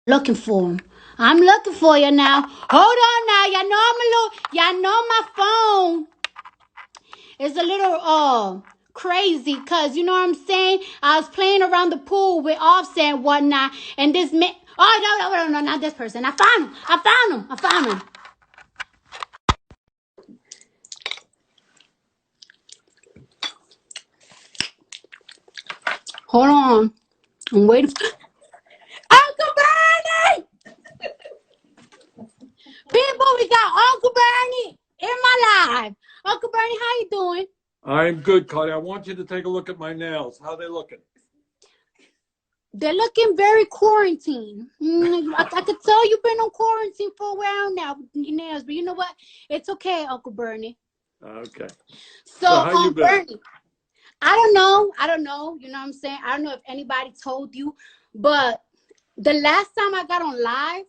Looking for him. I'm looking for you now. Hold on now. Y'all know my phone is a little crazy because you know what I'm saying? I was playing around the pool with Offset and whatnot, and this man. Oh no, not this person. I found him. I found him. Hold on. I'm waiting for Uncle Bernie! People, we got Uncle Bernie in my life. Uncle Bernie, how you doing? I'm good, Cardi. I want you to take a look at my nails. How they looking? They're looking very quarantined. I could tell you've been on quarantine for a while now with your nails, but you know what? It's okay, Uncle Bernie. Okay. So, So how you been? Bernie, I don't know. You know what I'm saying? I don't know if anybody told you, but the last time I got on live,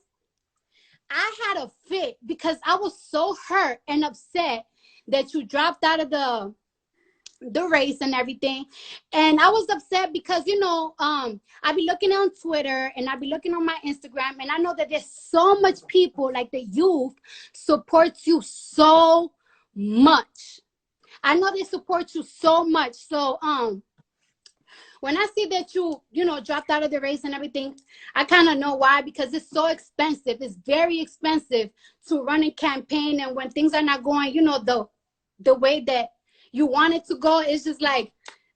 I had a fit because I was so hurt and upset that you dropped out of the race and everything. And I was upset because, I be looking on Twitter and I be looking on my Instagram, and I know that there's so much people, like the youth, supports you so much. I know they support you so much. So, when I see that dropped out of the race and everything, I kind of know why, because it's so expensive. It's very expensive to run a campaign. And when things are not going, the way that you want it to go, it's just like,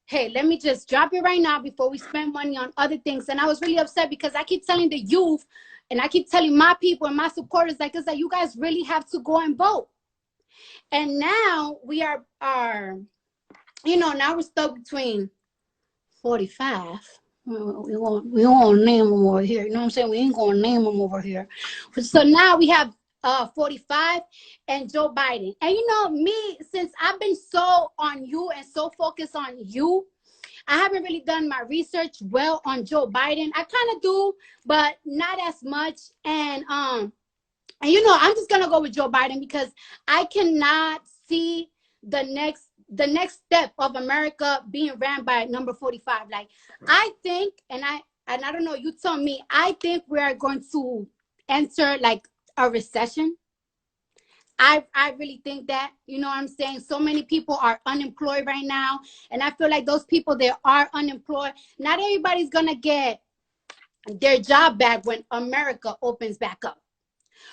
hey, let me just drop it right now before we spend money on other things. And I was really upset because I keep telling the youth and I keep telling my people and my supporters, like, it's like, you guys really have to go and vote. And now we are now we're stuck between 45. We won't name them over here. You know what I'm saying? We ain't gonna name them over here. So now we have 45 and Joe Biden. And me, since I've been so on you and so focused on you, I haven't really done my research well on Joe Biden. I kind of do, but not as much. And I'm just gonna go with Joe Biden because I cannot see the next step of America being ran by number 45. Like, I think, and I don't know, you tell me, I think we are going to enter like a recession. I really think that, you know what I'm saying? So many people are unemployed right now. And I feel like those people that are unemployed, not everybody's gonna get their job back when America opens back up.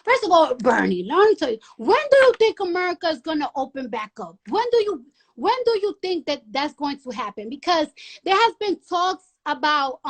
First of all, Bernie, let me tell you, when do you think America is going to open back up? When do you think that that's going to happen? Because there has been talks about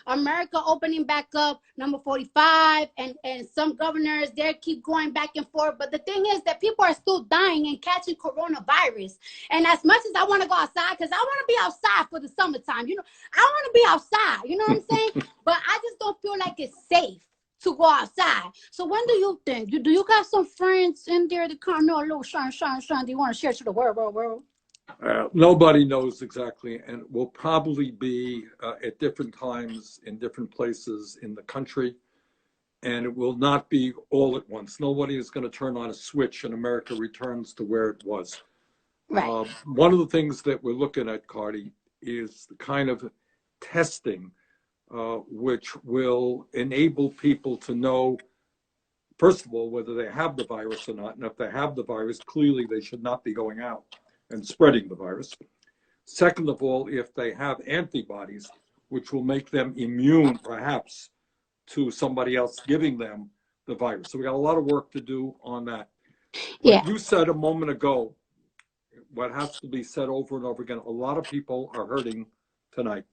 America opening back up, number 45, and some governors there keep going back and forth. But the thing is that people are still dying and catching coronavirus. And as much as I want to go outside, because I want to be outside for the summertime, I want to be outside, you know what I'm saying? But I just don't feel like it's safe to go outside. So when do you think? Do you got some friends in there that kind of know a little shine? Do you want to share to the world? Nobody knows exactly, and it will probably be at different times in different places in the country, and it will not be all at once. Nobody is going to turn on a switch and America returns to where it was. Right. One of the things that we're looking at, Cardi, is the kind of testing which will enable people to know, first of all, whether they have the virus or not. And if they have the virus, clearly they should not be going out and spreading the virus. Second of all, if they have antibodies, which will make them immune, perhaps, to somebody else giving them the virus. So we got a lot of work to do on that. Yeah. What you said a moment ago, what has to be said over and over again, a lot of people are hurting tonight.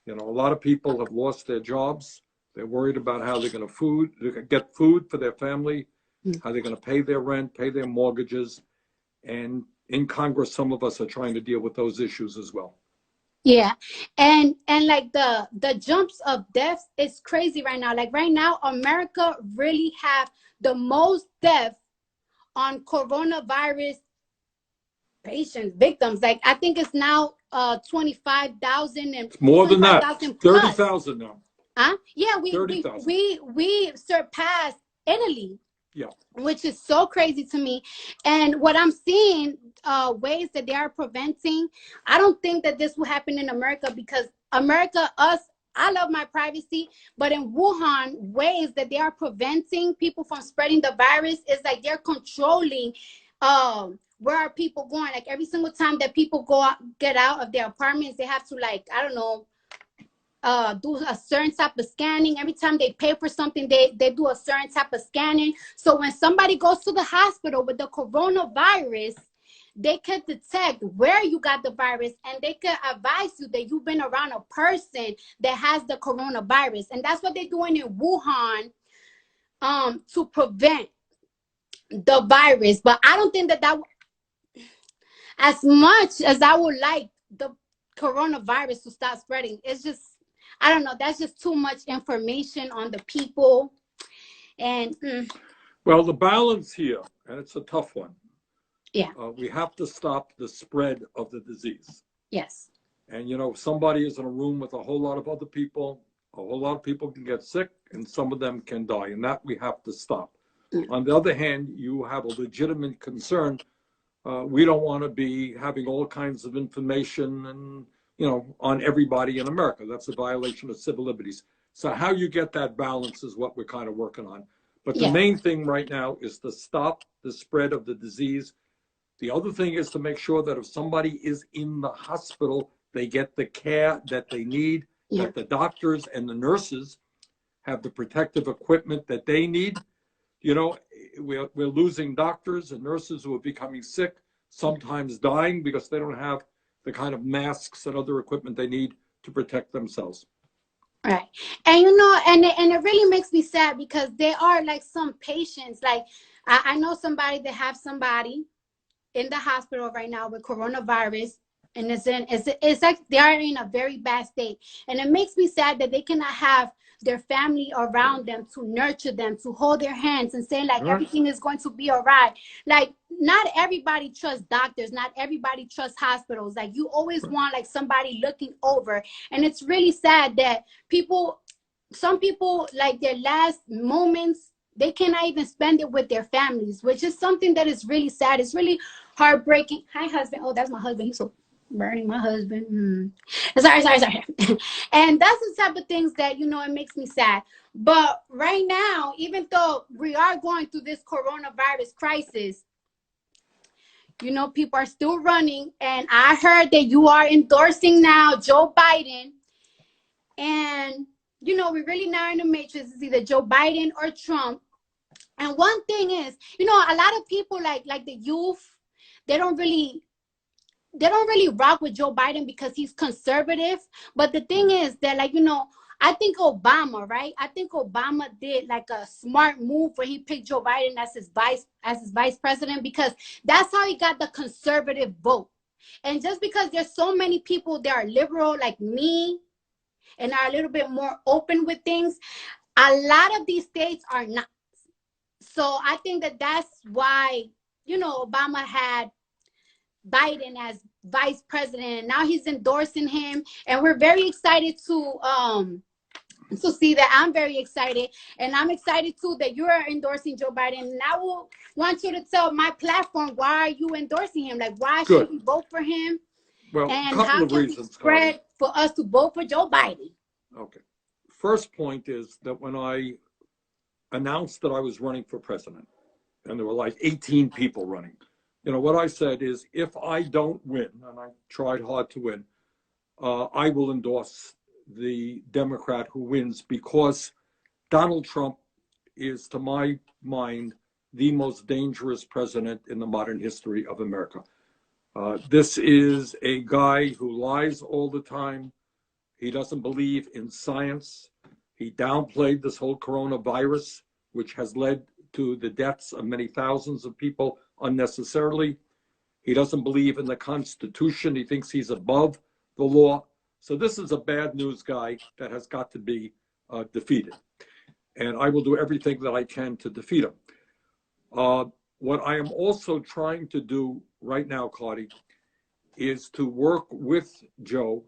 A lot of people have lost their jobs. They're worried about how they're going to get food for their family, how they're going to pay their rent, pay their mortgages. And in Congress, some of us are trying to deal with those issues as well. Yeah. And like the jumps of deaths is crazy right now. Like right now, America really have the most deaths on coronavirus patients, victims. Like, I think it's now 25,000 and more than that, 30,000 now. Yeah, we surpassed Italy. Yeah. Which is so crazy to me. And what I'm seeing, ways that they are preventing, I don't think that this will happen in America, because America, us, I love my privacy, but in Wuhan, ways that they are preventing people from spreading the virus is like they're controlling where are people going. Like every single time that people go out, get out of their apartments, they have to, like, I don't know, do a certain type of scanning. Every time they pay for something, they do a certain type of scanning. So when somebody goes to the hospital with the coronavirus, they can detect where you got the virus, and they can advise you that you've been around a person that has the coronavirus. And that's what they're doing in Wuhan to prevent the virus. But I don't think that as much as I would like the coronavirus to start spreading, it's just, I don't know, that's just too much information on the people. And well, the balance here, and it's a tough one. Yeah. We have to stop the spread of the disease. Yes. And, you know, if somebody is in a room with a whole lot of other people, a whole lot of people can get sick, and some of them can die, and that we have to stop. On the other hand, you have a legitimate concern. We don't want to be having all kinds of information and, you know, on everybody in America. That's a violation of civil liberties. So how you get that balance is what we're kind of working on. But the main thing right now is to stop the spread of the disease. The other thing is to make sure that if somebody is in the hospital, they get the care that they need, that the doctors and the nurses have the protective equipment that they need. You know, we're losing doctors and nurses who are becoming sick, sometimes dying because they don't have the kind of masks and other equipment they need to protect themselves. Right. And, you know, and it really makes me sad because there are like some patients, like I know somebody that have somebody in the hospital right now with coronavirus, and it's like they are in a very bad state. And it makes me sad that they cannot have their family around them to nurture them, to hold their hands and say like everything is going to be all right. Like not everybody trusts doctors, not everybody trusts hospitals. Like you always want like somebody looking over. And it's really sad that some people, like their last moments, they cannot even spend it with their families, which is something that is really sad. It's really heartbreaking. Hi, husband. Oh, that's my husband. He's so burning my husband. Sorry. And that's the type of things that, you know, it makes me sad. But right now, even though we are going through this coronavirus crisis, you know, people are still running. And I heard that you are endorsing now Joe Biden. And, you know, we're really now in the matrix. It's either Joe Biden or Trump. And one thing is, you know, a lot of people like the youth, they don't really rock with Joe Biden because he's conservative. But the thing is that, like, you know, I think Obama, right? I think Obama did like a smart move when he picked Joe Biden as his vice president, because that's how he got the conservative vote. And just because there's so many people that are liberal like me and are a little bit more open with things, a lot of these states are not. So I think that that's why, you know, Obama had Biden as vice president, and now he's endorsing him, and we're very excited to see that. I'm very excited, and I'm excited too that you're endorsing Joe Biden. And I will want you to tell my platform, why are you endorsing him? Like, why should we vote for him? Well, and a couple how of can reasons, we spread Cardi. for us to vote for Joe Biden? Okay. First point is that when I announced that I was running for president, and there were like 18 people running, you know, what I said is, if I don't win, and I tried hard to win, I will endorse the Democrat who wins, because Donald Trump is, to my mind, the most dangerous president in the modern history of America. This is a guy who lies all the time. He doesn't believe in science. He downplayed this whole coronavirus, which has led to the deaths of many thousands of people unnecessarily. He doesn't believe in the Constitution. He thinks he's above the law. So this is a bad news guy that has got to be defeated. And I will do everything that I can to defeat him. What I am also trying to do right now, Cardi, is to work with Joe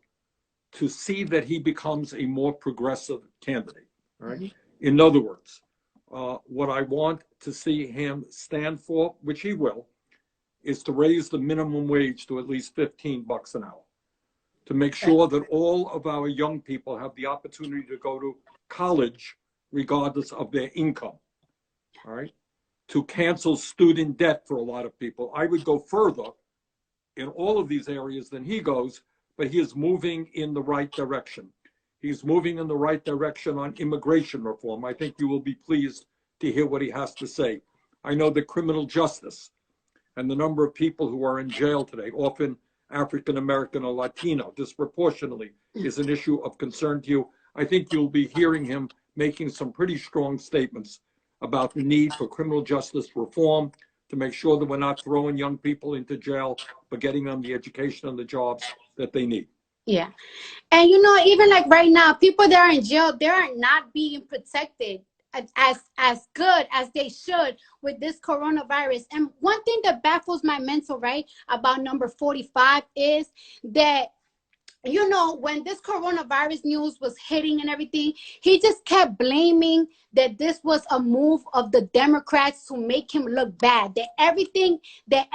to see that he becomes a more progressive candidate. Right? In other words, what I want to see him stand for, which he will, is to raise the minimum wage to at least $15 an hour, to make sure that all of our young people have the opportunity to go to college regardless of their income. All right. To cancel student debt for a lot of people. I would go further in all of these areas than he goes, but he is moving in the right direction. He's moving in the right direction on immigration reform. I think you will be pleased to hear what he has to say. I know that criminal justice and the number of people who are in jail today, often African American or Latino, disproportionately, is an issue of concern to you. I think you'll be hearing him making some pretty strong statements about the need for criminal justice reform to make sure that we're not throwing young people into jail, but getting them the education and the jobs that they need. Yeah. And you know, even like right now, people that are in jail, they are not being protected as good as they should with this coronavirus. And one thing that baffles my mental, right, about number 45 is that, you know, when this coronavirus news was hitting and everything, he just kept blaming that this was a move of the Democrats to make him look bad, that everything that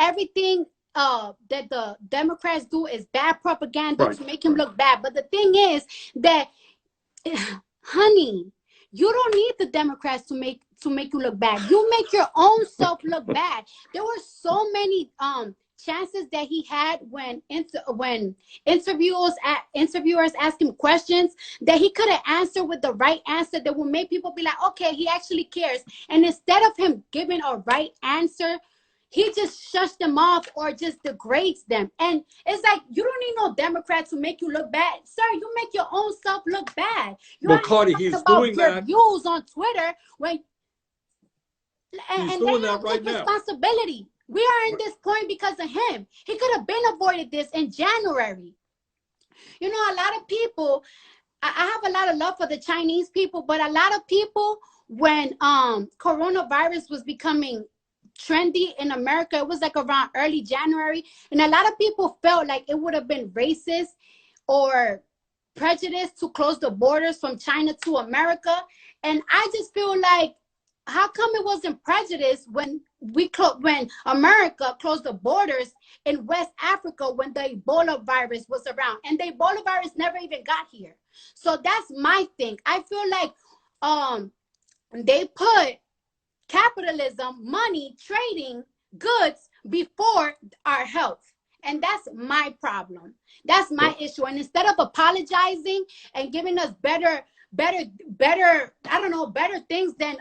the Democrats do is bad propaganda to make him look bad. But the thing is that, honey, you don't need the Democrats to make you look bad. You make your own self look bad. There were so many chances that he had when interviewers asked him questions that he could have answered with the right answer that would make people be like, okay, he actually cares. And instead of him giving a right answer, he just shuts them off or just degrades them. And it's like, you don't need no Democrat to make you look bad. Sir, you make your own self look bad. You well, Cardi, he's doing that. Views on Twitter when he's doing that right now. Responsibility. We are in this point because of him. He could have been avoided this in January. You know, a lot of people, I have a lot of love for the Chinese people, but a lot of people, when coronavirus was becoming trendy in America, it was like around early January, and a lot of people felt like it would have been racist or prejudice to close the borders from China to America. And I just feel like, how come it wasn't prejudice when America closed the borders in West Africa when the Ebola virus was around, and the Ebola virus never even got here? So that's my thing. I feel like they put capitalism, money, trading goods before our health. And that's my problem. That's my issue. And instead of apologizing and giving us better, I don't know, better things than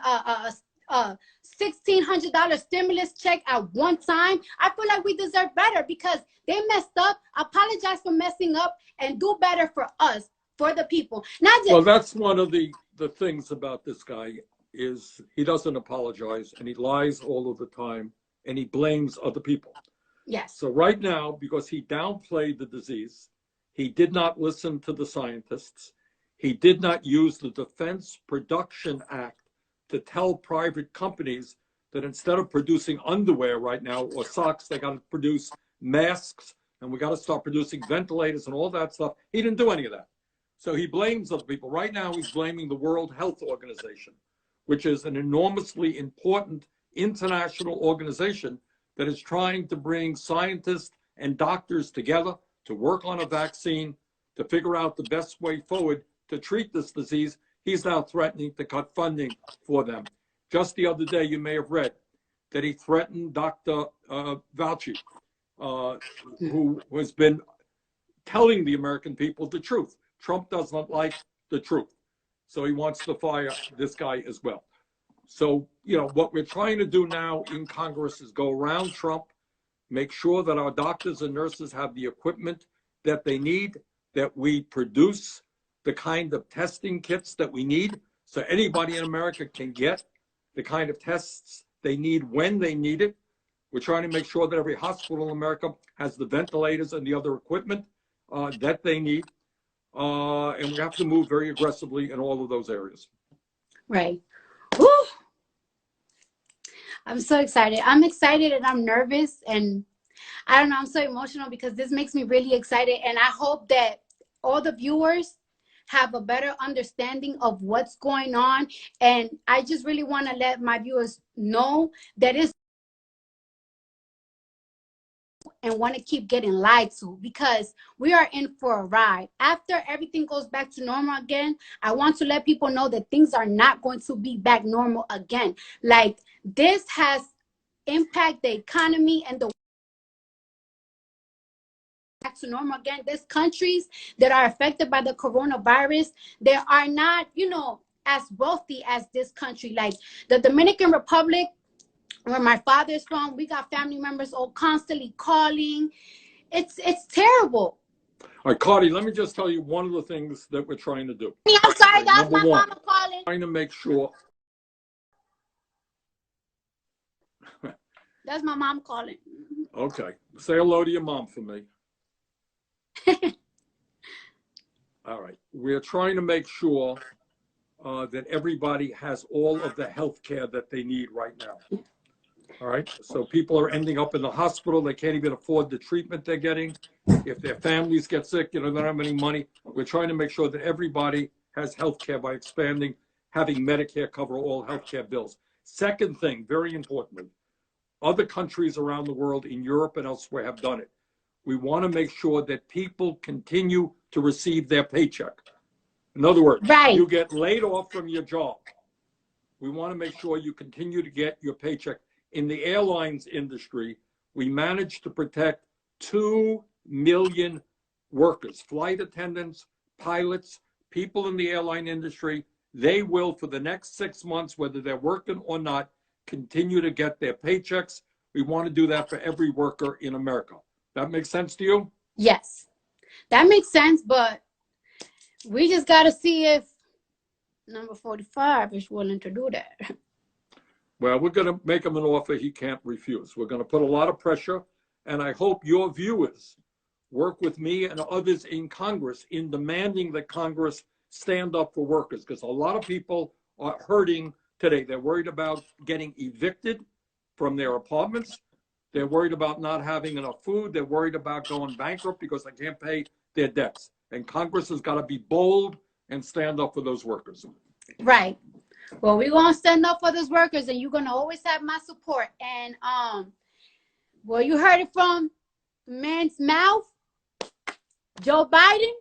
$1,600 stimulus check at one time, I feel like we deserve better because they messed up. Apologize for messing up and do better for us, for the people. Not just— well, that's one of the things about this guy is he doesn't apologize and he lies all of the time and he blames other people. Yes. So right now, because he downplayed the disease, he did not listen to the scientists. He did not use the Defense Production Act to tell private companies that instead of producing underwear right now or socks, they got to produce masks and we got to start producing ventilators and all that stuff. He didn't do any of that. So he blames other people. Right now, he's blaming the World Health Organization, which is an enormously important international organization that is trying to bring scientists and doctors together to work on a vaccine, to figure out the best way forward to treat this disease. He's now threatening to cut funding for them. Just the other day, you may have read that he threatened Dr. Fauci, who has been telling the American people the truth. Trump doesn't like the truth. So he wants to fire this guy as well. So, you know, what we're trying to do now in Congress is go around Trump, make sure that our doctors and nurses have the equipment that they need, that we produce the kind of testing kits that we need so anybody in America can get the kind of tests they need when they need it. We're trying to make sure that every hospital in America has the ventilators and the other equipment that they need. And we have to move very aggressively in all of those areas. Right. Woo! I'm so excited. I'm excited and I'm nervous and I don't know, I'm so emotional because this makes me really excited. And I hope that all the viewers have a better understanding of what's going on. And I just really want to let my viewers know that it's and want to keep getting lied to, because we are in for a ride. After everything goes back to normal again, I want to let people know that things are not going to be back normal again. Like, this has impacted the economy and the back to normal again. There's countries that are affected by the coronavirus. They are not, as wealthy as this country. Like the Dominican Republic, where my father is from, we got family members all constantly calling. It's terrible. All right, Cardi, let me just tell you one of the things that we're trying to do. I'm sorry, Okay, that's number my one, mama calling. trying to make sure. That's my mom calling. Okay, say hello to your mom for me. All right, we're trying to make sure that everybody has all of the health care that they need right now. All right, so people are ending up in the hospital. They can't even afford the treatment they're getting. If their families get sick, they don't have any money. We're trying to make sure that everybody has health care by expanding, having Medicare cover all health care bills. Second thing, very importantly, other countries around the world, in Europe and elsewhere, have done it. We want to make sure that people continue to receive their paycheck. In other words, Right. You get laid off from your job. We want to make sure you continue to get your paycheck. In the airlines industry, we managed to protect 2 million workers, flight attendants, pilots, people in the airline industry. They will, for the next 6 months, whether they're working or not, continue to get their paychecks. We want to do that for every worker in America. That makes sense to you? Yes, that makes sense, but we just got to see if number 45 is willing to do that. Well, we're going to make him an offer he can't refuse. We're going to put a lot of pressure, and I hope your viewers work with me and others in Congress in demanding that Congress stand up for workers, because a lot of people are hurting today. They're worried about getting evicted from their apartments. They're worried about not having enough food. They're worried about going bankrupt because they can't pay their debts. And Congress has got to be bold and stand up for those workers. Right. Well, we're going to stand up for those workers, and you're going to always have my support. And, well, you heard it from man's mouth, Joe Biden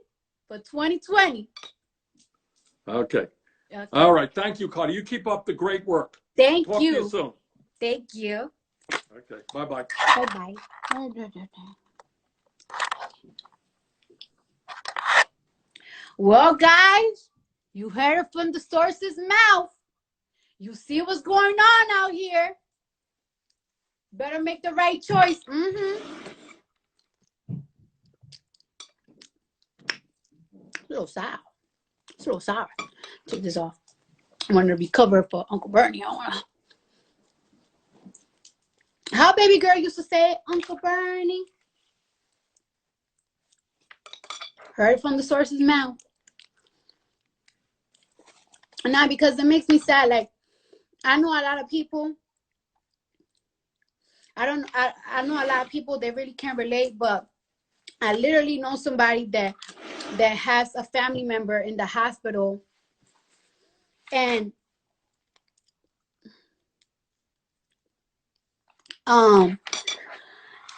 for 2020. Okay. All right. Thank you, Cardi. You keep up the great work. Thank Talk you. to you soon. Thank you. Okay. Bye-bye. Bye-bye. Well, guys, you heard it from the source's mouth. You see what's going on out here. Better make the right choice. It's a little sour. It's a little sour. Take this off. I want to be covered for Uncle Bernie. How baby girl used to say it, Uncle Bernie. Heard it from the source's mouth. And now, because it makes me sad, like, I know a lot of people. I know a lot of people that really can't relate, but I literally know somebody that has a family member in the hospital, and all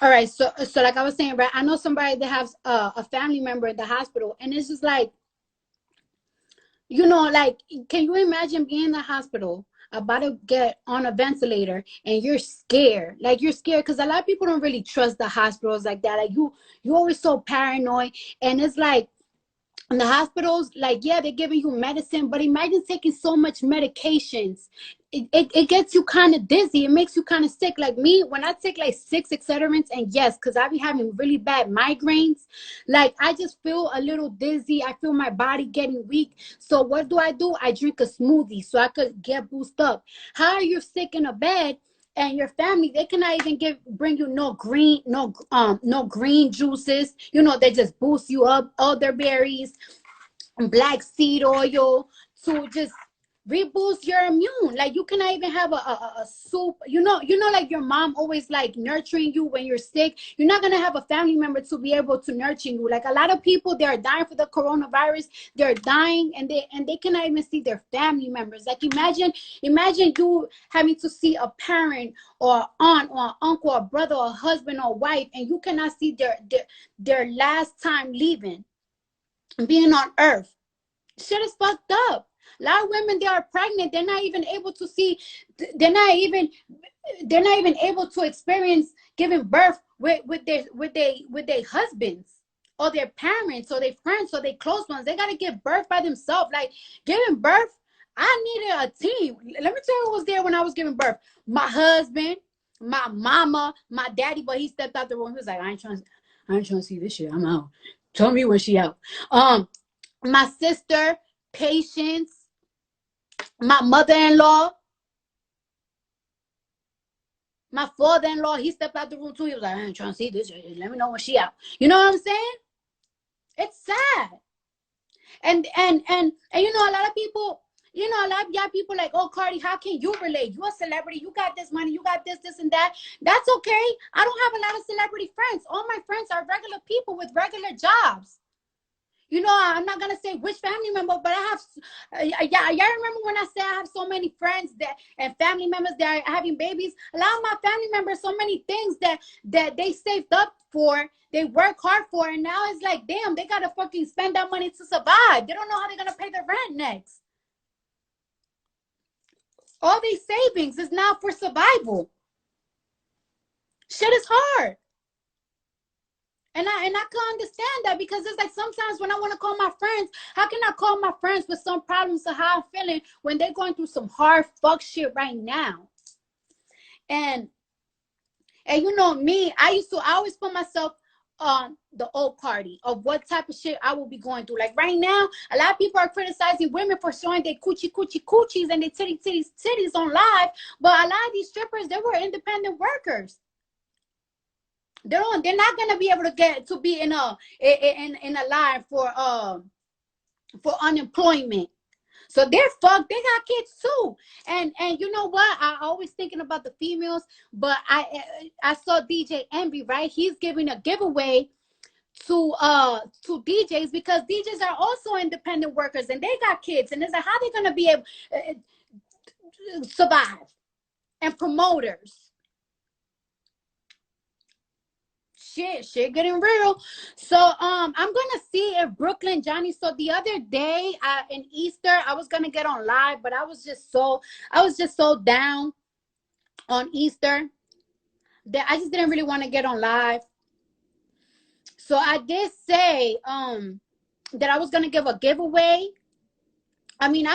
right, so like I was saying, right, I know somebody that has a family member in the hospital, and it's just like, like, can you imagine being in the hospital about to get on a ventilator and you're scared? Like, you're scared because a lot of people don't really trust the hospitals like that. Like, you're always so paranoid, and it's like, in the hospitals, like, yeah, they're giving you medicine, but imagine taking so much medications. It gets you kind of dizzy. It makes you kind of sick. Like me, when I take like 6 Excedrins, and yes, because I be having really bad migraines, like, I just feel a little dizzy. I feel my body getting weak. So what do? I drink a smoothie so I could get boosted up. How are you sick in a bed? And your family, they cannot even bring you no green juices. They just boost you up, elderberries, black seed oil to just reboosts your immune. Like you cannot even have a soup. Like your mom always like nurturing you when you're sick. You're not gonna have a family member to be able to nurture you. Like a lot of people, they are dying for the coronavirus. They're dying and they cannot even see their family members. Like imagine you having to see a parent or aunt or uncle or brother or husband or wife, and you cannot see their last time leaving, being on earth. Shit is fucked up. A lot of women, they are pregnant, they're not even able to see, they're not even able to experience giving birth with their husbands or their parents or their friends or their close ones. They got to give birth by themselves. Like giving birth, I needed a team. Let me tell you who was there when I was giving birth. My husband, my mama, my daddy, but he stepped out the room. He was like, I ain't trying to see this shit. I'm out. Tell me when she out. My sister, Patience, my mother-in-law, my father-in-law, he stepped out the room too. He was like, I ain't trying to see this. Let me know when she out. You know what I'm saying? It's sad. And a lot of people, a lot of young people like, oh, Cardi, how can you relate? You're a celebrity. You got this money. You got this, and that. That's okay. I don't have a lot of celebrity friends. All my friends are regular people with regular jobs. I'm not gonna say which family member, but I have, y'all remember when I said I have so many friends and family members that are having babies? A lot of my family members, so many things that they saved up for, they work hard for, and now it's like, damn, they gotta fucking spend that money to survive. They don't know how they're gonna pay their rent next. All these savings is now for survival. Shit is hard. And I can understand that, because it's like sometimes when I want to call my friends, how can I call my friends with some problems of how I'm feeling when they're going through some hard fuck shit right now? And me, I always put myself on the old Cardi of what type of shit I will be going through. Like right now, a lot of people are criticizing women for showing their coochies and their titties on live. But a lot of these strippers, they were independent workers. They're not gonna be able to get to be in a line for unemployment. So they're fucked. They got kids too. And you know what? I always thinking about the females, but I saw DJ Envy, right? He's giving a giveaway to DJs, because DJs are also independent workers and they got kids, and it's like, how they gonna be able to survive? And promoters. Shit getting real. So I'm gonna see if Brooklyn Johnny. So the other day in Easter, I was gonna get on live, but I was just so down on Easter that I just didn't really want to get on live. So I did say that I was gonna give a giveaway. I mean,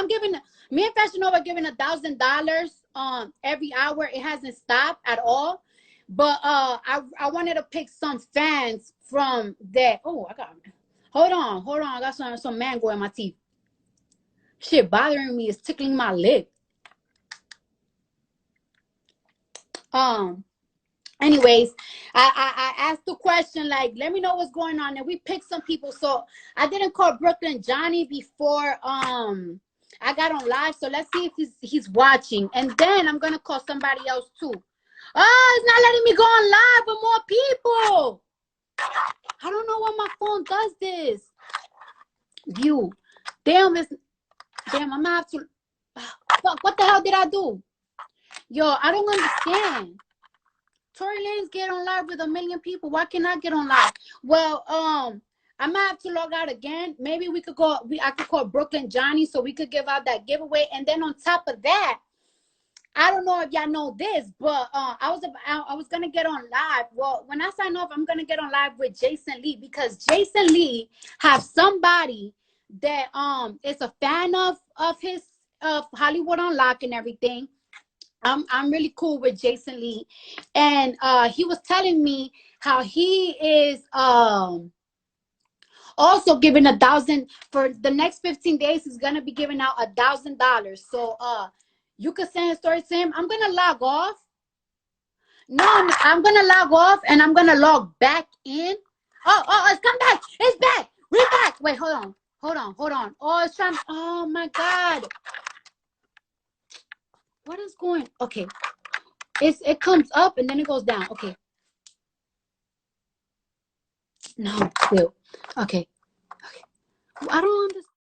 me and Fashion Nova giving $1,000 every hour. It hasn't stopped at all. But I wanted to pick some fans from that. Oh, hold on. I got some mango in my teeth. Shit bothering me. It's tickling my lip. Anyways, I asked the question, like, let me know what's going on, and we picked some people. So I didn't call Brooklyn Johnny before I got on live. So let's see if he's watching, and then I'm gonna call somebody else too. Oh, it's not letting me go on live with more people. I don't know why my phone does this. View. Damn, I'm gonna have to. Fuck, what the hell did I do? Yo, I don't understand. Tory Lanez get on live with 1 million people. Why can't I get on live? Well, I might have to log out again. Maybe I could call Brooklyn Johnny so we could give out that giveaway. And then on top of that, I don't know if y'all know this, but I was gonna get on live. Well, when I sign off, I'm gonna get on live with Jason Lee, because Jason Lee has somebody that is a fan of Hollywood Unlocked and everything. I'm really cool with Jason Lee, and he was telling me how he is also giving 1,000 for the next 15 days. He's gonna be giving out $1,000. So you could send a story to him. I'm gonna log off. No, I'm gonna log off and I'm gonna log back in. Oh, it's come back. It's back. We're back. Wait, hold on. Oh, it's trying. Oh my God. What is going? Okay, it comes up and then it goes down. Okay. No, still. Okay. Okay. I don't understand.